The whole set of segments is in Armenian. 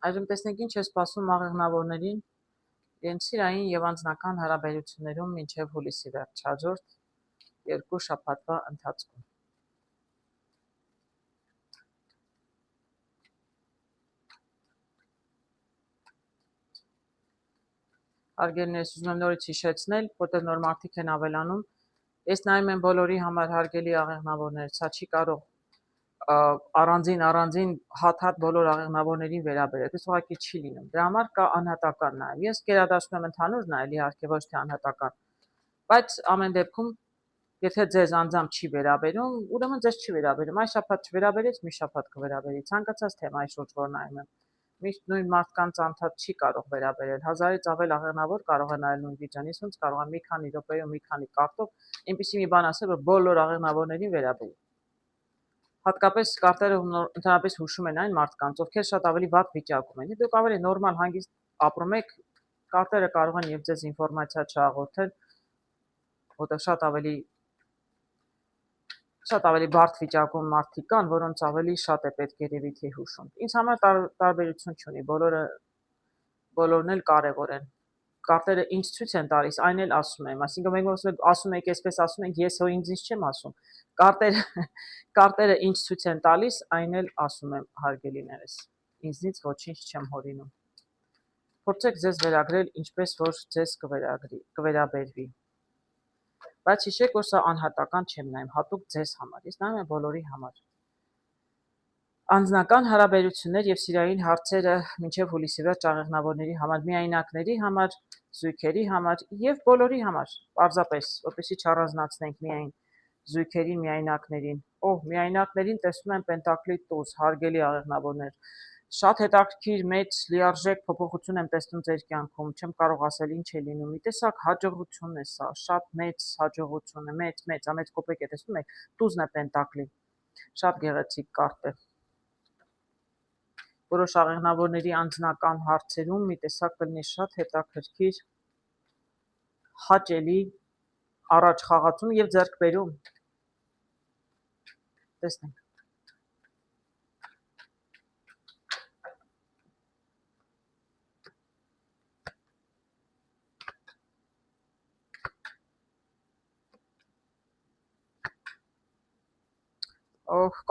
Այժմ տեսնենք ինչ է սպասում աղեղնավորներին իրենց սիրային եւ անձնական հարաբերություններում մինչեւ հուլիսի վերջ հաջորդ 2 շաբաթվա ընթացքում։ Հարգելիներս, ուզում եմ նորից հիշեցնել, որտեղ նոր մարդիկ են ավելանում, ես նայում եմ բոլորի համար հարգելի աղեղնավորներ, սա չի կարող առանձին հատ բոլոր աղեղնավորներին վերաբերել, this ուղղակի չի լինում։ Դրա համար կա անհատական նայում։ Ես գերադասում եմ ընդհանուր նայել, իհարկե ոչ թե անհատական։ Բայց ամեն դեպքում, եթե ձեզ անձամբ չի վերաբերում, ուրեմն ձեզ չի վերաբերում։ Այս շաբաթ չվերաբերեց, մի շաբաթ կվերաբերի։ Ցանկացած թեմայի շուրջ որ նայում եմ։ Միշտ նույն մարդկանց անդադ չի կարող վերաբերել։ 1000-ից ավել աղեղնավոր կարող է նայել նույն վիճանից, ոնց կարող է մի քանի րոպեում, մի քանի կարտով այնպեսի մի բան ասել, որ բոլոր աղեղնավորներին վերաբերի։ Հատկապես կարտերը ընդհանրապես հուշում են այն մարդկանց, ովքեր շատ ավելի վատ վիճակում են։ Եթե դուք ավելի նորմալ հանգիստ ապրում եք, կարտերը կարող են եւ ձեզ ինֆորմացիա չհաղորդել, որտեղ շատ ավելի բարդ վիճակում մարդիկ կան, որոնց ավելի շատ է պետք երևի թե հուշում։ Ինձ համար տարբերություն չունի, բոլորն էլ կարևոր են։ Կարտերը ինչ ցույց են տալիս, այն էլ ասում եմ, այսինքն մենք ասում եք, այսպես ասում ենք, ես հո ինձ չեմ ասում։ Կարտերը ինչ ցույց են տալիս, այն էլ ասում եմ, հարգելիներս։ Ինձնից ոչինչ չեմ հորինում։ Փորձեք ձեզ վերագրել, ինչպես որ ձեզ կվերաբերվի։ Բայց հիշեք, որ սա անհատական չեմ նայում, հատուկ ձեզ համար, ես նայում եմ բոլորի համար։ Անձնական հարաբերություններ եւ սիրային հարցերը մինչեւ հուլիսի վերջ աղեղնավորների համար, միայնակների համար, զույգերի համար եւ բոլորի համար, պարզապես, որպեսզի չառանձնացնենք միայն զույգերին, միայնակներին։ Միայնակներին տեսնում եմ Պենտակլի տուզ, հարգելի աղեղնավորներ։ Շատ հետաքրքիր, մեծ, լիարժեք փոփոխություն եմ տեսնում ձեր կյանքում, չեմ կարող ասել ինչ է լինում։ Մի տեսակ հաջողություն է սա, շատ մեծ հաջողություն է, մեծ կոպեկ է, տեսնում եք, տուզն է Պենտակլի։ Շատ գեղեցիկ կարտ է։ Որոշ աղեղնավորների անձնական հարցերում մի տեսակ կլինի շատ հետաքրքիր, հաճելի առաջ խաղացում եւ ձեռքբերում։ Տեսնենք։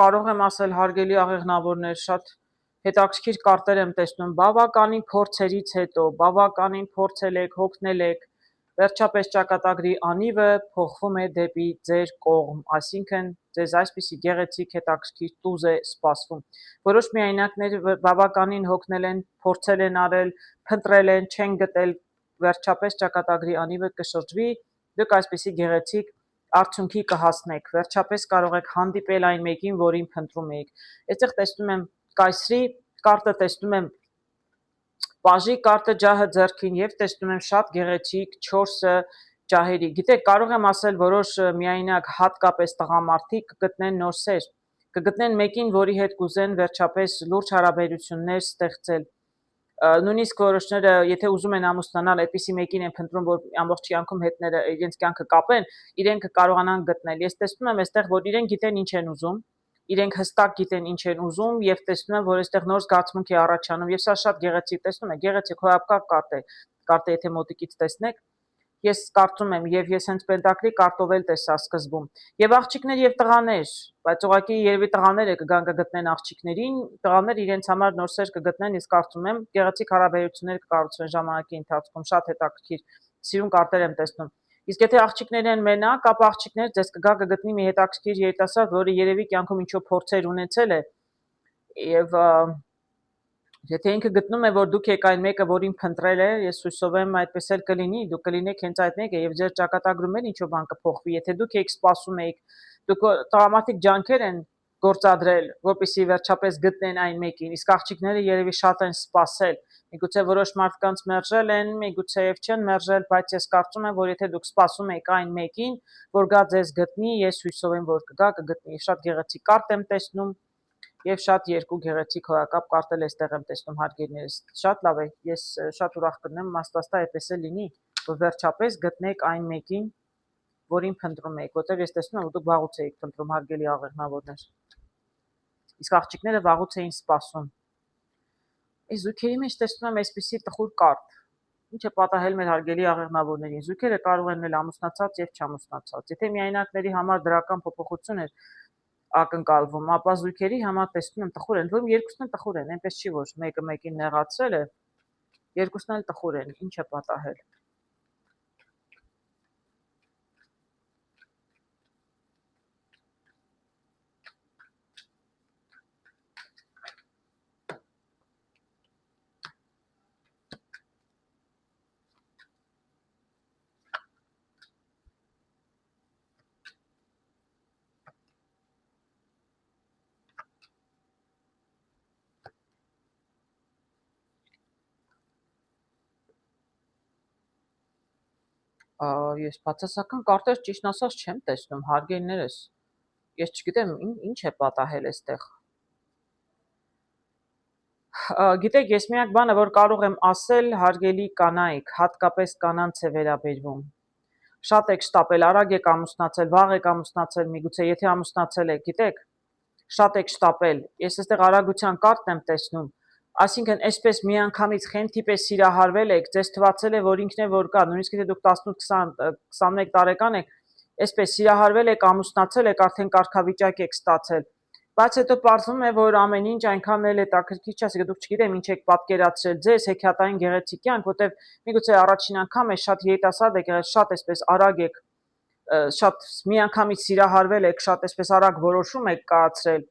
Կարող եմ ասել հարգելի աղեղնավորներ, շատ հետաքրքիր կարտեր եմ տեսնում, բավականին փորձերից հետո, բավականին փորձել եք, հոգնել եք, վերջապես ճակատագրի անիվը փոխվում է դեպի ձեր կողմ, այսինքն ձեզ այսպիսի գեղեցիկ հետաքրքիր տուզ է սպասվում։ Որոշ միայնակներ բավականին հոգնել են, փորձել են արել, փնտրել են, չեն գտել, վերջապես ճակատագրի անիվը կշրջվի, դուք այսպիսի գեղեցիկ արդյունքի կհասնեք, վերջապես կարող եք հանդիպել այն մեկին, որին փնտրում եք։ Այստեղ տեսնում եմ կայսրի կարտը, տեսնում եմ պաժի կարտը ջահը ձեռքին եւ տեսնում եմ շատ գեղեցիկ 4 ջահերի։ Գիտեք, կարող եմ ասել, որոշ միայնակ հատկապես տղամարդիկ կգտնեն նոր սեր, կգտնեն մեկին, որի հետ կուզեն վերջապես լուրջ հարաբերություններ ստեղծել։ Նույնիսկ որոշները, եթե ուզում են ամուսնանալ, այդպիսի մեկին են փնտրում, որ ամբողջ կյանքում հետները իրենց կյանքը կապեն, իրենք կարողանան գտնել։ Ես տեսնում եմ այստեղ, որ իրենք գիտեն ինչ են ուզում, իրենք հստակ գիտեն ինչ են ուզում եւ տեսնում եմ, որ այստեղ նոր զգացմունք է առաջանում եւ սա շատ գեղեցիկ, տեսնում եք, գեղեցիկ հոյապկակ կարտ է, եթե մոտիկից տեսնեք։ Ես կարծում եմ եւ ես հենց Պենտակլի կարտով էլ տեսա սկզբում։ Եվ աղջիկներ եւ տղաներ, բայց ուղղակի երևի տղաները կգան կգտնեն աղջիկներին, տղաներ իրենց համար նոր սեր կգտնեն, ես կարծում եմ գեղեցիկ հարաբերություններ կկառուցվեն ժամանակի ընթացքում, շատ հետաքրքիր սիրուն կարտեր եմ տեսնում։ Իսկ եթե աղջիկներ են մենակ, ապա աղջիկներ ձեզ կգա կգտնի մի հետաքրքիր երիտասարդ, որը երևի կյանքում ինչ-որ փորձեր ունեցել է եւ եթե ինքը գտնում է, որ դուք եք այն մեկը, որին փնտրել է, ես հույսով եմ այդպես էլ կլինի, դուք կլինեք հենց այդ մեկը եւ ձեր ճակատագրում էլ ինչ-որ բան կփոխվի, եթե դուք եք սպասում եք, դուք տղամարդիկ ջանքեր են գործադրել, որպեսզի վերջապես գտնեն այն մեկին, իսկ աղջիկները երևի շատ են սպասել, միգուցե որոշ մարդկանց մերժել են, միգուցե եւ չեն մերժել, բայց ես կարծում եմ, որ եթե դուք սպասում եք այն մեկին, որ գա ձեզ գտնի, ես հույսով եմ, որ կգա կգտնի, շատ գեղեցիկ կարտ եմ տեսնում եւ շատ երկու գեղեցիկ հոյակապ կարտել այստեղ եմ տեսնում հարգելիներս։ Շատ լավ է, ես շատ ուրախ կլինեմ, մաստաստա այդպես էլ լինի, որ վերջապես գտնեք այն մեկին, որին փնտրում եք, որտեղ ես տեսնում եմ, որ դուք վաղուց եք փնտրում հարգելի աղեղնավորներ։ Իսկ աղջիկները վաղուց էին սպասում։ Այս զույգերի մեջ տեսնում եմ այսպիսի տխուր կարտ, ինչ է պատահել մեր հարգելի աղեղնավորներին։ Զույգերը կարող են լինել ամուսնացած եւ չամուսնացած։ Եթե միայնակների համար դրական փոփոխություն էր ակնկալվում, ապա զույգերի համար տեսնում եմ տխուր են, որում երկուսն էլ տխուր են, այնպես չի որ մեկը մեկին նեղացրել է, երկուսն էլ տխուր են, ինչ է պատահել։ Ես բացասական կարտեր ճիշտ ասած չեմ տեսնում, հարգելիներս։ Ես չգիտեմ ինչ է պատահել այստեղ։ Գիտեք, ես միակ բանը, որ կարող եմ ասել, հարգելի կանայք, հատկապես կանանց է վերաբերվում։ Շատ եք շտապել, արագ եք ամուսնացել, վաղ եք ամուսնացել, միգուցե եթե ամուսնացել եք, գիտեք, շատ եք շտապել։ Ես այստեղ արագության կարտն եմ տեսնում։ Այսինքն, այսպես միանգամից խենթի պես սիրահարվել եք, ձեզ թվացել է, որ ինքն է որ կա, նույնիսկ եթե դուք 18-21 տարեկան եք, այսպես սիրահարվել եք, ամուսնացել եք, արդեն կարգավիճակ եք ստացել, բայց հետո պարզվում է, որ ամեն ինչ այնքան էլ հետաքրքիր չի, ասենք դուք չգիտեմ ինչ եք պատկերացրել ձեզ, հեքիաթային գեղեցիկ կյանք, որտեղ միգուցե առաջին անգամ է շատ երիտասարդ եք եղել, շատ այսպես արագ եք, շատ միանգամից սիրահարվել եք, շատ այսպես արագ որոշում եք կայացրել,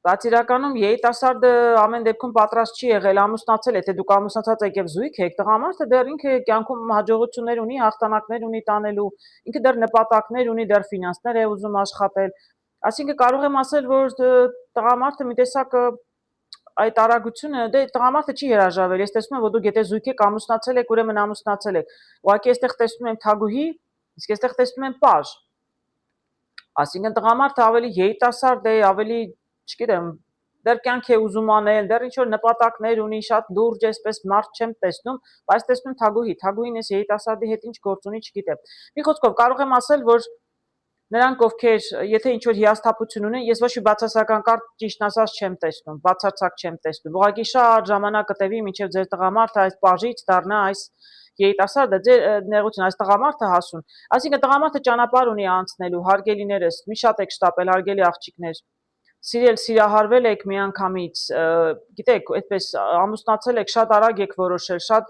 բայց իրականում երիտասարդը ամեն դեպքում պատրաստ չի եղել ամուսնացել, եթե դուք ամուսնացած եք եւ զույգ եք, տղամարդը դեռ ինքը կյանքում հաջողություններ ունի, հաղթանակներ ունի տանելու, ինքը դեռ նպատակներ ունի, դեռ ֆինանսներ է ուզում աշխատել, այսինքն կարող եմ ասել, որ տղամարդը մի տեսակ այդ արագությունը, դե տղամարդը չի հրաժարվել, ես տեսնում եմ, որ դուք եթե զույգ եք ամուսնացել եք, ուրեմն ամուսնացել եք, ուղղակի այստեղ տեսնում եմ թագուհի, իսկ այստեղ տեսնում եմ պաժ, այսինքն տղամարդը ավելի երիտասարդ է, ավելի չգիտեմ, դեռ կյանք է ուզում անել, դեռ ինչ-որ նպատակներ ունի, շատ լուրջ այսպես մարդ չեմ տեսնում, բայց տեսնում թագուհի, թագուհին այս երիտասարդի հետ ինչ գործ ունի, չգիտեմ։ Մի խոսքով կարող եմ ասել, որ նրանք ովքեր, եթե ինչ-որ հիասթափություն ունեն, ես ոչ մի բացասական կարտ ճիշտ ասած չեմ տեսնում, բացարձակ չեմ տեսնում։ Ուղղակի շատ ժամանակ կտևի, մինչև ձեր տղամարդը այս պաժից դառնա այս երիտասարդը, ձեր նեղություն, այս տղամարդը հասուն։ Այսինքն տղամարդը ճանապարհ ունի անցնելու, հարգելիներս, մի շատ եք շտապել, հարգելի աղջիկներ։ Սիրել, սիրահարվել եք միանգամից, գիտեք, այդպես ամուսնացել եք, շատ արագ եք որոշել, շատ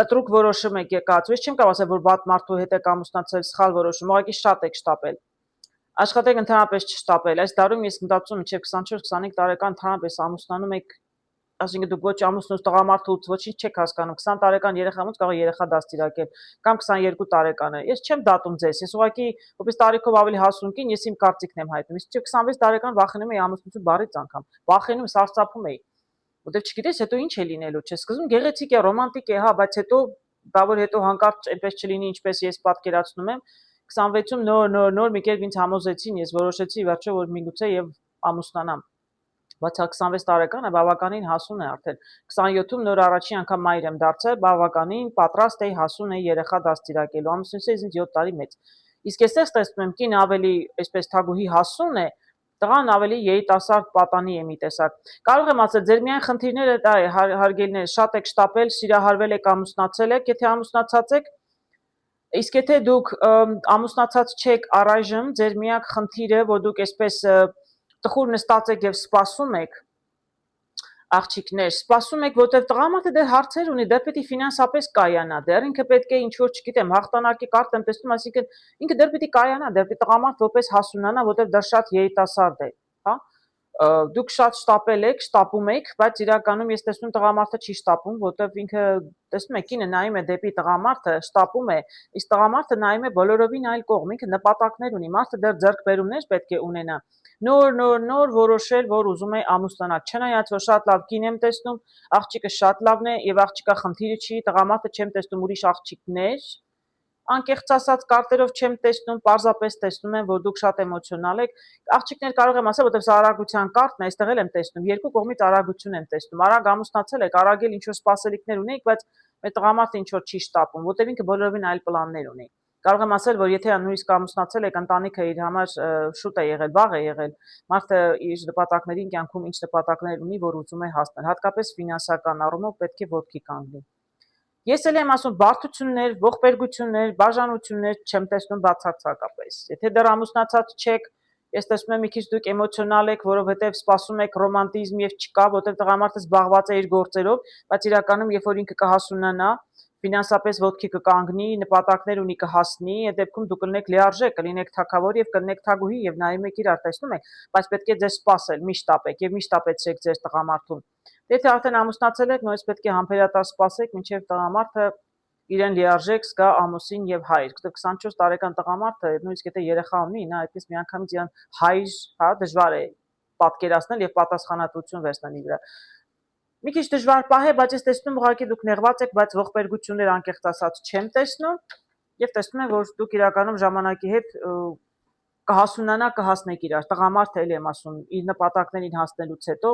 կտրուկ որոշում եք եկած։ Ես չեմ կարող ասել, որ վատ մարդու հետ եք ամուսնացել, սխալ որոշում, ուղղակի շատ եք շտապել։ Աշխատեք ընդհանրապես չշտապել։ Այս դարում ես մտածում մինչև 24-25 տարեկան ընդհանրապես ամուսնանում եք, այսինքն դուք ոչ ամուսնուց տղամարդուց ոչինչ չեք հասկանում, 20 տարեկան երեխամուց կարող է երեխա դաստիարակել, կամ 22 տարեկան է։ Ես չեմ դատում ձեզ, ես ուղղակի որպես տարիքով ավելի հասուն կին, ես իմ կարծիքն եմ հայտնում։ Իսկ 26 տարեկան վախենում էի ամուսնություն բառից անգամ, վախենում, սարսափում էի, որտեղ չգիտես հետո ինչ է լինելու, չէ՞, սկզբում գեղեցիկ է, ռոմանտիկ է, հա, բայց հետո դա որ հետո հանկարծ այնպես չլինի, ինչպես ես պատկերացնում եմ, 26-ում նոր մի կերպ ինձ համոզեցին, ես որոշեցի վերջո, որ միգուցե եւ ամուսնանամ։ Բայց 26 տարեկանը բավականին հասուն է արդեն։ 27-ում նոր առաջին անգամ մայր եմ դարձել, բավականին պատրաստ էի հասուն էի երեխա դաստիարակելու։ Ամուսնությունից ինձ 7 տարի մեծ։ Իսկ այստեղ տեսնում եմ կին ավելի այսպես թագուհի հասուն է, տղան ավելի երիտասարդ պատանի է մի տեսակ։ Կարող եմ ասել, ձեր միայն խնդիրները դա է, հարգելիներ, շատ եք շտապել, սիրահարվել եք, ամուսնացել եք, եթե ամուսնացած եք, իսկ եթե դուք ամուսնացած չեք առայժմ, ձեր միակ խնդիրը, որ դուք այսպես տխուր նստած եք եւ սպասում եք, աղջիկներ, սպասում եք, որտեղ տղամարդը դեռ հարցեր ունի, դեռ պետք է ֆինանսապես կայանա, դեռ ինքը պետք է ինչ-որ, չգիտեմ, հաղթանակի կարտ եմ տեսնում, այսինքն ինքը դեռ պետք է կայանա, դեռ պետք է տղամարդ որպես հասունանա, որտեղ դեռ շատ երիտասարդ է, հա։ Դուք շատ շտապել եք, շտապում եք, բայց իրականում ես տեսնում տղամարդը չի շտապում, որտեղ ինքը տեսնում եք, կինը նայում է դեպի տղամարդը, շտապում է, իսկ տղամարդը նայում է բոլորովին այլ կողմ, ինքը նպատակներ ունի, մարդը դեռ ձեռքբերումներ պետք է ունենա։ Նոր որոշել, որ ուզում է ամուսնանալ, չնայած որ շատ լավ կին եմ տեսնում, աղջիկը շատ լավն է եւ աղջիկա խնդիրը չի, տղամարդը չեմ տեսնում ուրիշ աղջիկներ, անկեղծ ասած կարտերով չեմ տեսնում, պարզապես տեսնում եմ, որ դուք շատ էմոցիոնալ եք, աղջիկներ կարող եմ ասել, որտեղ սա արագության կարտն է, այստեղ էլ եմ տեսնում, երկու կողմից արագություն եմ տեսնում, արագ ամուսնացել եք, արագ էլ ինչ որ սպասելիքներ ունեիք, բայց մեր տղամարդը ինչ որ չի շտապում, որտեղ ինքը բոլորովին այլ պլաններ ունի։ Կարող եմ ասել, որ եթե նույնիսկ ամուսնացել եք, ընտանիքը իր համար շուտ է եղել, վաղ է եղել, մարդը իր նպատակներին կյանքում ինչ նպատակներ ունի, որ ուզում է հասնել, հատկապես ֆինանսական առումով պետք է ոտքի կանգնի։ Ես էլ եմ ասում, բարդություններ, ողբերգություններ, բաժանություններ չեմ տեսնում բացարձակապես։ Եթե դեռ ամուսնացած չեք, ես տեսնում եմ մի քիչ դուք էմոցիոնալ եք, որովհետև սպասում եք ռոմանտիզմ եւ չկա, որտեղ տղամարդը զբաղված է իր գործերով, բայց իրականում երբ որ ինքը կհասունանա, ֆինանսապես ոտքի կկանգնի, նպատակներ ունի կհասնի, այդ դեպքում դուք կլինեք լիարժեք, կլինեք թագավոր եւ կլինեք թագուհի եւ նայում եք իրար, տեսնում եք, բայց պետք է ձեզ սпасել, միշտ տապեք եւ միշտ տապեցրեք ձեր տղամարդուն։ Եթե արդեն ամուսնացել եք, նույնիսկ պետք է համբերատար սпасեք, մինչեւ տղամարդը իրեն լիարժեք զգա ամուսին եւ հայր։ 24 տարեկան տղամարդը, նույնիսկ եթե երեխա ունի, նա այդպես միանգամից իրան հայր, հա, դժվար է պատկերացնել եւ պատասխանատվություն վերցնել իր վրա։ Մի քիչ դժվար պահ է, բայց ես տեսնում եմ ուղղակի դուք նեղված եք, բայց ողբերգություններ անկեղծ ասած չեմ տեսնում եւ տեսնում եմ, որ դուք իրականում ժամանակի հետ կհասունանա, կհասնեք իրար։ Տղամարդը էլ եմ ասում, իր նպատակներին հասնելուց հետո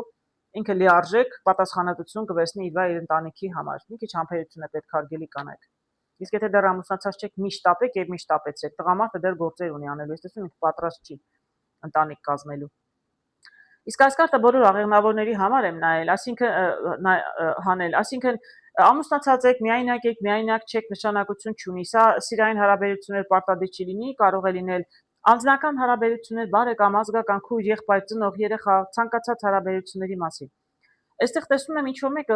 ինքը լիարժեք պատասխանատվություն կվերցնի իր վրա իր ընտանիքի համար։ Մի քիչ համբերություն է պետք հարգելի կանայք։ Իսկ եթե դեռ ամուսնացած չեք, միշտ տապեք եւ միշտ տապեցրեք։ Տղամարդը դեռ գործեր ունի անելու, ես տեսնում եմ ինքը պատրաստ չի ընտանիք կազմելու։ Իսկ այս կարտը բոլոր աղեղնավորների համար եմ նայել, այսինքն հանել, այսինքն ամուսնացած եք, միայնակ չեք, նշանակություն չունի։ Սա սիրային հարաբերություններ պարտադիր չի լինի, կարող է լինել անձնական հարաբերություններ, բարեկամ, ազգական, քույր, եղբայր, ծնող, երեխա, ցանկացած հարաբերությունների մասին։ Այստեղ տեսնում եմ ինչ-որ մեկը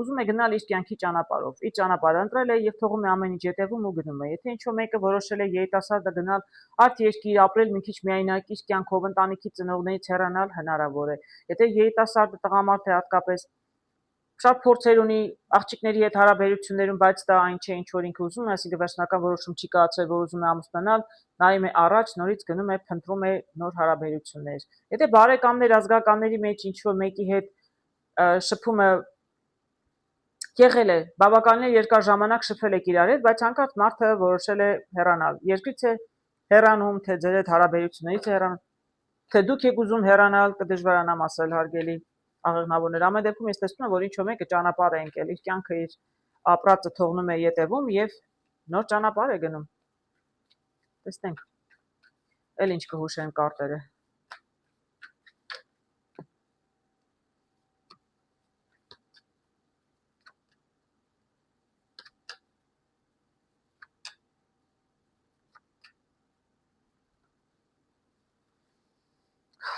ուզում է գնալ իր կյանքի ճանապարհով, իր ճանապարհը ընտրել է եւ թողում է ամեն ինչ ետևում ու գնում է։ Եթե ինչ-որ մեկը որոշել է երիտասարդը գնալ արդ երկիր, ապրել մի քիչ միայնակ իր կյանքով, ընտանիքի ծնողներից հեռանալ, հնարավոր է։ Եթե երիտասարդը տղամարդ է հատկապես շատ փորձեր ունի աղջիկների հետ հարաբերություններում, բայց դա այն չէ, ինչ որ ինքը ուզում է, այսինքն վերջնական որոշում չի կայացրել, որ ուզում է ամուսնանալ, նայում է առաջ, նորից գնում է, փնտրում է նոր հարաբերություններ։ Եթե բարեկամներ, ազգականների մեջ ինչ որ մեկի հետ շփումը եղել է, բավականին երկար ժամանակ շփվել եք իրար հետ, բայց հանկարծ մարդը որոշել է հեռանալ։ Երկրից է հեռանում, թե ձեր հետ հարաբերություններից է հեռանում, թե դուք եք ուզում հեռանալ, կդժվարանամ ասել հարգելի աղեղնավորներ։ Ամեն դեպքում ես տեսնում եմ, որ ինչ-որ մեկը ճանապարհ է ընկել, իր կյանքը իր ապրածը թողնում է ետևում եւ նոր ճանապարհ է գնում։ Տեսնենք։ Էլ ինչ կհուշեն կարտերը։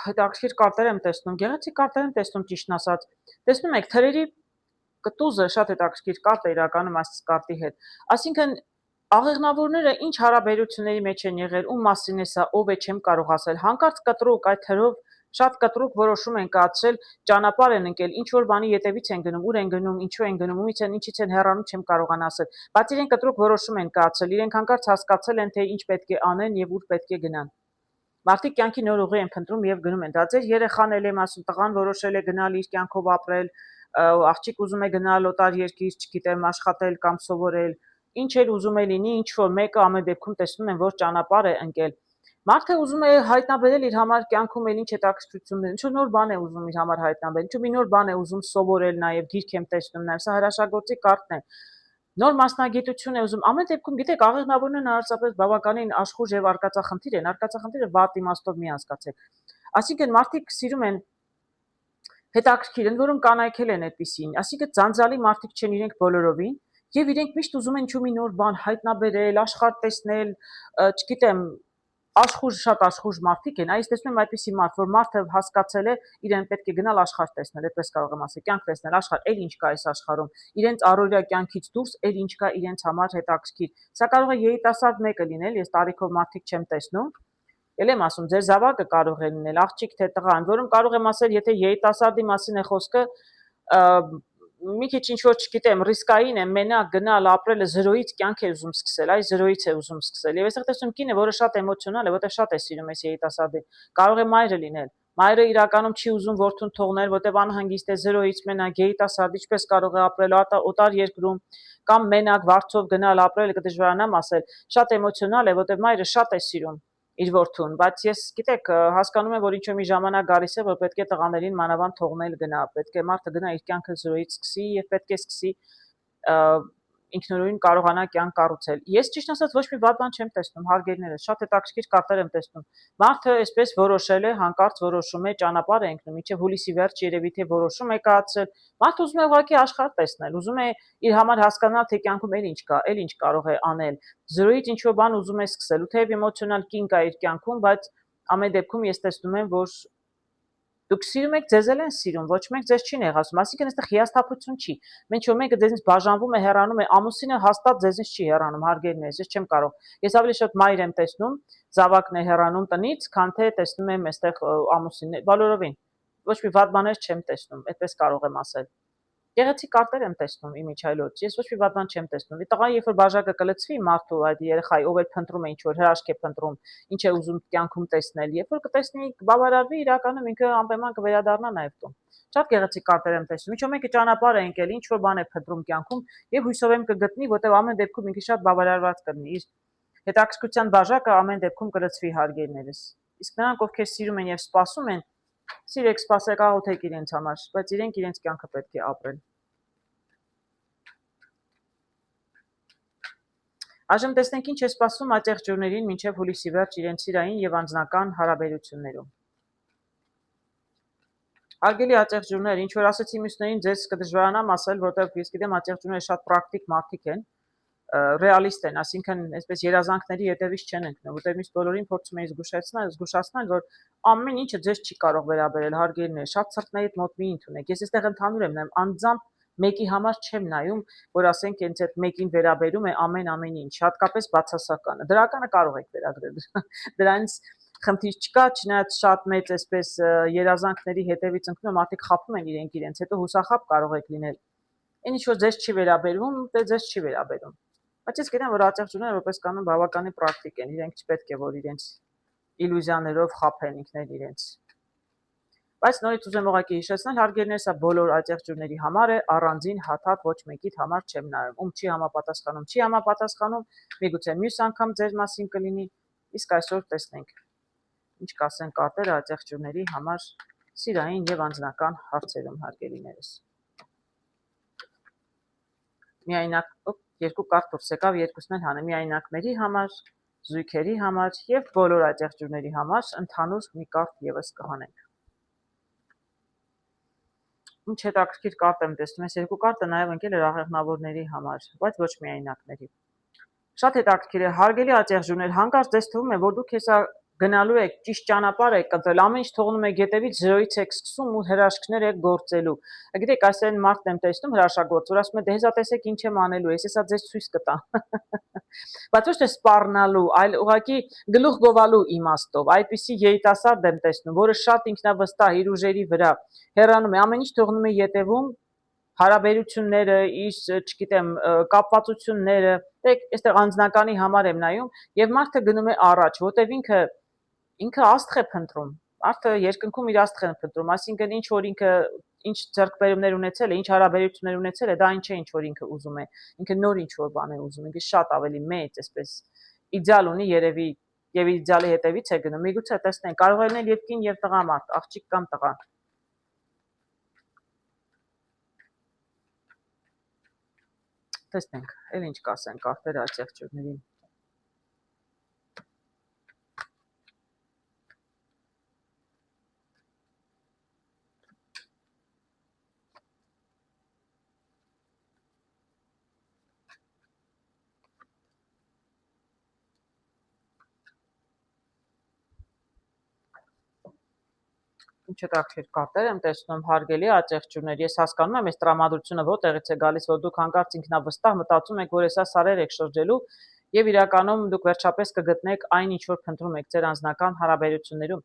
Հետաքրքիր կարտեր եմ տեսնում, գեղեցիկ կարտեր եմ տեսնում, ճիշտն ասած։ Տեսնում եք, թրերի կտուզը շատ հետաքրքիր կարտ է իրականում այս կարտի հետ։ Այսինքն աղեղնավորները ինչ հարաբերությունների մեջ են եղել, ում մասին է սա, ով է, չեմ կարող ասել։ Հանկարծ կտրուկ այդ թրով շատ կտրուկ որոշում են կայացրել, ճանապարհ են ընկել, ինչ որ բանի ետևից են գնում, ուր են գնում, ինչու են գնում, ումից են, ինչից են հեռանում, չեմ կարողանա ասել։ Բայց իրենք կտրուկ որոշում են կայացրել, իրենք հանկարծ հասկացել են, թե ինչ պետք է անեն եւ ուր պետք է գնան։ Մարդիկ կյանքի նոր ուղի են փնտրում եւ գնում են։ Դա ձեր երեխան էլ եմ ասում, տղան որոշել է գնալ իր կյանքով ապրել, աղջիկ ուզում է գնալ օտար երկիր, չգիտեմ, աշխատել կամ սովորել, ինչ էլ ուզում է լինի, ինչ որ մեկը ամեն դեպքում տեսնում են, որ ճանապարհ է ընկել։ Մարդը ուզում է հայտնաբերել իր համար կյանքում էլ ինչ հետաքրքրություններ, ինչ որ նոր բան է ուզում իր համար հայտնաբերել, ինչ որ մի նոր բան է ուզում սովորել նաեւ, գիրք եմ տեսնում նաեւ, սա հրաշագործի կարտն է։ Նոր մասնագիտություն է ուզում։ Ամեն դեպքում գիտեք, աղեղնավորներն առանցապես բավականին աշխուժ եւ արկածախնդիր են։ Արկածախնդիրը վատ իմաստով մի հասկացեք։ Այսինքն մարդիկ սիրում են հետաքրքիր, ընդ որում կանայք էլ են այդպիսին, այսինքն ձանձրալի մարդիկ չեն իրենք բոլորովին եւ իրենք միշտ ուզում են ինչ-որ մի նոր բան հայտնաբերել, աշխարհ տեսնել, չգիտեմ, շատ աշխուժ մարդիկ են, այս տեսնում եմ այդպիսի մարդ, որ մարդը հասկացել է, իրեն պետք է գնալ աշխարհ տեսնել, այդպես կարող եմ ասել, կյանք տեսնել, աշխարհ, էլ ինչ կա այս աշխարհում, իրենց առօրյա կյանքից դուրս, էլ ինչ կա իրենց համար հետաքրքիր։ Սա կարող է երիտասարդ մեկը լինել, ես տարիքով մարդիկ չեմ տեսնում, էլ եմ ասում, ձեր զավակը կարող է լինել, աղջիկ թե տղա, ընդ որում կարող եմ ասել, եթե երիտասարդի մասին է խոսքը, մի քիչ ինչ որ չգիտեմ, ռիսկային է մենակ գնալ ապրելը 0-ից կյանք է ուզում սկսել, այ 0-ից է ուզում սկսել։ Եվ այստեղ տեսնում կինը, որը շատ էմոցիոնալ է, որտեղ շատ է սիրում այս երիտասարդին, կարող է մայրը լինել։ Մայրը իրականում չի ուզում որդուն թողնել, որտեղ անհանգիստ է 0-ից մենակ երիտասարդ ինչպես կարող է ապրել օտար երկրում կամ մենակ վարձով գնալ ապրել, կդժվարանամ ասել, շատ էմոցիոնալ է, որտեղ մայրը շատ է սիրում իր որդուն, բայց ես գիտեք հասկանում եմ, որ ինչ-որ մի ժամանակ գալիս է, որ պետք է տղաներին մանավանդ թողնել գնա, պետք է մարդը գնա իր կյանքը 0-ից սկսի եւ պետք է սկսի ինքնուրույն կարողանա կյանք կառուցել։ Ես ճիշտ ասած ոչ մի վատ բան չեմ տեսնում, հարգելիներս, շատ հետաքրքիր կարտեր եմ տեսնում։ Մարդը այսպես որոշել է, հանկարծ որոշում է, ճանապարհ է ընկնում, մինչև հուլիսի վերջ երևի թե որոշում է կայացրել։ Մարդը ուզում է ուղղակի աշխարհ տեսնել, ուզում է իր համար հասկանալ, թե կյանքում էլ ինչ կա, էլ ինչ կարող է անել։ Զրոյից ինչ որ բան ուզում է սկսել, ու թեև էմոցիոնալ կին կա իր կյանքում, բայց ամեն դեպքում ես տեսնում եմ, որ դուք սիրում եք, ձեզ էլ են սիրում, ոչ մեկ ձեզ չի նեղացում, այսինքն այստեղ հիասթափություն չի։ Մենչ որ մեկը ձեզնից բաժանվում է, հեռանում է, ամուսինը հաստատ ձեզնից չի հեռանում, հարգելիներս, ես չեմ կարող։ Ես ավելի շատ մայր եմ տեսնում, զավակն է հեռանում տնից, քան թե տեսնում եմ այստեղ ամուսիններ, բոլորովին։ Ոչ մի վատ բաներ չեմ տեսնում, այդպես կարող եմ ասել։ Գեղեցիկ կարտեր եմ տեսնում իմիջիայլոց։ Ես ոչ մի վատ բան չեմ տեսնում։ Տղան երբ որ բաժակը կլցվի մարդու այդ երեխայի, ով էլ փնտրում է ինչ որ հրաշք է փնտրում, ինչ է ուզում կյանքում տեսնել, երբ որ կտեսնի բավարարվի, իրականում ինքը անպայման կվերադառնա նաև տուն։ Շատ գեղեցիկ կարտեր եմ տեսնում։ Ինչ որ մեկը ճանապարհ է ընկել, ինչ որ բան է փնտրում կյանքում եւ հույսով եմ կգտնի, որտեղ ամեն դեպքում ինքը շատ բավարարված կլինի։ Իր հետաքրքրության բաժակը ամեն դեպքում կլցվի հարգելիներս։ Իսկ նրանք, ովքեր սիրում են եւ սպասում են, սիրեք, սպասեք, աղոթեք իրենց համար, բայց իրենք իրենց կյանքը պետք է ապրեն։ Այժմ տեսնենք ինչ է սպասում այստեղ ջուրներին մինչև հուլիսի վերջ իրենց սիրային եւ անձնական հարաբերություններում։ Հարգելի այստեղ ջուրներ, ինչ որ ասացի մյուսներին, ձեզ կդժվարանամ ասել, որտեղ ես գիտեմ այստեղ ջուրները շատ պրակտիկ մարդիկ են, ռեալիստ են, այսինքն այսպես երազանքների հետևից չեն ընկնում, որտեղ միշտ բոլորին փորձում են զգուշացնել, որ ամեն ինչը ձեզ չի կարող վերաբերել, հարգելիներ, շատ սրտներիդ մոտ մի ընդունեք։ Ես այստեղ ընդհանուր եմ նայում, անձամբ մեկի համար չեմ նայում, որ ասենք ինձ այդ մեկին վերաբերում է ամեն ինչ, հատկապես բացասականը։ Դրականը կարող եք վերագրել։ Դրանից խնդիր չկա, չնայած շատ մեծ այսպես երազանքների հետևից ընկնում մարդիկ խափում են իրենց, հետո հուսախաբ կարող եք լինել։ Այն ինչ որ ձեզ չի վերաբերվում, դե ձեզ չի վերաբերում։ Բայց ես գիտեմ, որ աջակցությունները որպես կանոն բավականին պրակտիկ են, իրենք չպետք է որ իրենց իլյուզիաներով խափեն ինքներ իրենց։ Բայց նորից ուզեմ ուղղակի հիշեցնել, հարգելիներ, սա բոլոր աջակցությունների համար է, առանձին հաթաթ ոչ մեկիդ համար չեմ նայում, ում չի համապատասխանում, միգուցե մյուս անգամ ձեր մասին կլինի, իսկ այսօր տեսնենք ինչ կասեն կարտերը աջակցությունների համար սիրային եւ անձնական հարցերում, հարգելիներս։ Միայնակ, երկու կարտ դուրս եկավ, երկուսն էլ հանեմ, միայնակների համար, զույգերի համար եւ բոլոր աջակցությունների համար ընդհանուր մի կարտ եւս կհանենք։ Ինչ հետաքրքիր կարտ եմ տեսնում, այս երկու կարտը նաև ընկել էր աղեղնավորների համար, բայց ոչ միայնակների։ Շատ հետաքրքիր է, հարգելի աջակցություններ, հանկարծ ձեզ թվում է, որ դուք հեսա գնալու եք, ճիշտ ճանապարհ եք ընտրել, ամեն ինչ թողնում եք հետևից, զրոյից եք սկսում ու հրաշքներ եք գործելու։ Գիտեք, այսօր մարդն եմ տեսնում հրաշագործ, որ ասում է, դե հեսա տեսեք ինչ եմ անելու, ես հեսա ձեզ ցույց կտամ։ Բայց ոչ թե սպառնալու, այլ ուղղակի գլուխ գովալու իմաստով, այդպիսի երիտասարդ եմ տեսնում, որը շատ ինքնավստահ իր ուժերի վրա հեռանում է, ամեն ինչ թողնում է ետևում, հարաբերությունները, իր, չգիտեմ, կապվածությունները, այստեղ անձնականի համար եմ նայում, եւ մարդը գնում է առաջ, որտեվ ինքը աստղ է փնտրում, մարդը երկնքում իր աստղն է փնտրում, այսինքն ինչ որ ինքը ինչ ձեռքբերումներ ունեցել է, ինչ հարաբերություններ ունեցել է, դա ինչ է ինչ որ ինքը ուզում է, ինքը նոր ինչ որ բան է ուզում, ինքը շատ ավելի մեծ, այսպես իդեալ ունի երևի եւ իդեալի հետևից է գնում, միգուցե տեսնենք, կարող է լինել եւ կին եւ տղամարդ, աղջիկ կամ տղա։ Տեսնենք, էլ ինչ կասեն կարտերը աջակցություններին։ Ինչ հետաքրքիր կարտեր եմ տեսնում, հարգելի աջակցություններ, ես հասկանում եմ այս տրամադրությունը որտեղից է գալիս, որ դուք հանկարծ ինքնավստահ մտածում եք, որ հեսա սարեր եք շրջելու եւ իրականում դուք վերջապես կգտնեք այն, ինչ որ փնտրում եք ձեր անձնական հարաբերություններում։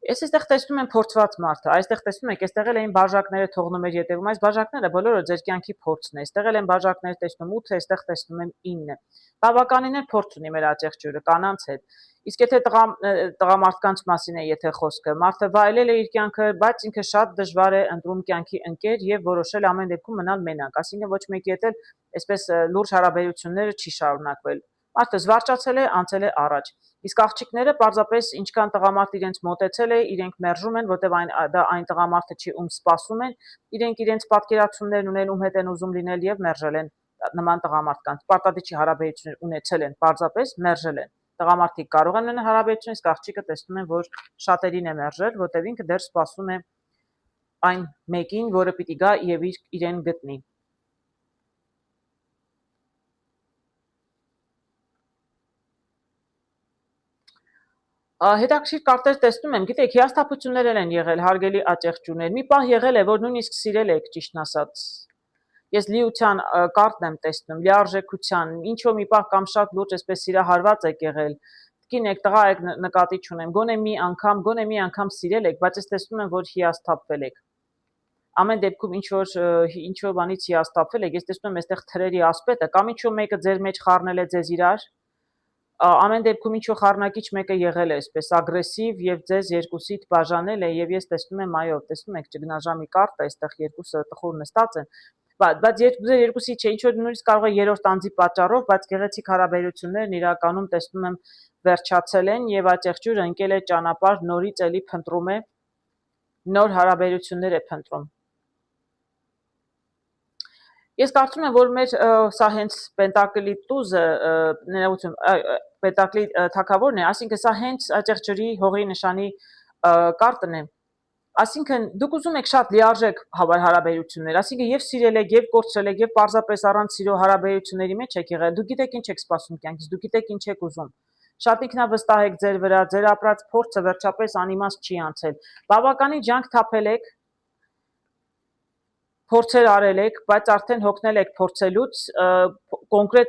Ես այստեղ տեսնում եմ փորձված մարդը, այստեղ տեսնում եք, այստեղ էլ էին բաժակները թողնում էր ետևում, այս բաժակները բոլորը ձեր կյանքի փորձն է, այստեղ էլ են բաժակներ տեսնում 8, այստեղ տեսնում եմ 9։ Բավականին էլ փորձ ունի մեր աջակցությունը կանանց հետ։ Իսկ եթե տղամարդկանց մասին է եթե խոսքը, մարդը վայելել է իր կյանքը, բայց ինքը շատ դժվար է ընտրում կյանքի ընկեր եւ որոշել ամեն դեպքում մնալ մենակ, այսինքն ոչ մեկի հետ էլ այսպես լուրջ հարաբերությունները չի շարունակվել։ Մարդը զվարճացել է, անցել է առաջ։ Իսկ աղջիկները պարզապես ինչքան տղամարդ իրենց մոտեցել է, իրենք մերժում են, որտեվ այն տղամարդը չի, ում սպասում են, իրենք իրենց պատկերացումներն ունեն, ում հետ են ուզում լինել եւ մերժել են նման տղամարդկանց պարտադիչի հարաբերություններ ունեցել են, պարզապես մերժել են։ Տղամարդիկ կարող են ունենալ հարաբերություն, իսկ աղջիկը տեսնում են, որ շատերին է մերժել, որտեղ ինքը դեռ սպասում է այն մեկին, որը պիտի գա եւ իրեն գտնի։ Հետաքրքիր կարտեր տեսնում եմ, գիտեք, հիասթափություններ են եղել, հարգելի աջեղջուներ։ Մի պահ եղել է, որ նույնիսկ սիրել եք, ճիշտն ասած։ Ես լիության կարտն եմ տեսնում, լիարժեքության, ինչ որ մի պահ կամ շատ լուրջ այսպես սիրահարված եք եղել։ Տկին եք, տղա եք, նկատի չունեմ, գոնե մի անգամ սիրել եք, բայց ես տեսնում եմ, որ հիասթափվել եք։ Ամեն դեպքում ինչ որ բանից հիասթափվել եք, ես տեսնում եմ այստեղ թրերի ասպետը, կամ ինչ որ մեկը ձեր մեջ խառնել է ձեզ իրար, ամեն դեպքում ինչ որ խառնակիչ մեկը եղել է, այսպես ագրեսիվ եւ ձեզ երկուսիդ բաժանել է եւ ես տեսնում եմ, այո, տեսնում եք ճգնաժամի կարտը, այստեղ երկուսը տխուր նստած են, բայց ձեր երկուսի չէ, ինչ որ նույնիսկ կարող է երրորդ անձի պատճառով, բայց գեղեցիկ հարաբերություններն իրականում տեսնում եմ վերջացել են եւ աջեղջուրը ընկել է ճանապարհ, նորից էլի փնտրում է, նոր հարաբերություններ է փնտրում։ Ես կարծում եմ, որ մեր սա հենց պենտակլի տուզը, ներողություն, պենտակլի թագավորն է, այսինքն սա հենց աջեղջրի հողի նշանի կարտն է։ Այսինքն դուք ուզում եք շատ լիարժեք հարաբերություններ, այսինքն եւ սիրել եք, եւ կորցրել եք, եւ պարզապես առանց սիրո հարաբերությունների մեջ եք եղել։ Դուք գիտեք ինչ եք սպասում կյանքից, դուք գիտեք ինչ եք ուզում։ Շատ ինքնավստահ եք ձեր վրա, ձեր ապրած փորձը վերջապես անիմաստ չի անցել։ Բավականին ջանք թափել եք, փորձեր արել եք, բայց արդեն հոգնել եք փորձելուց,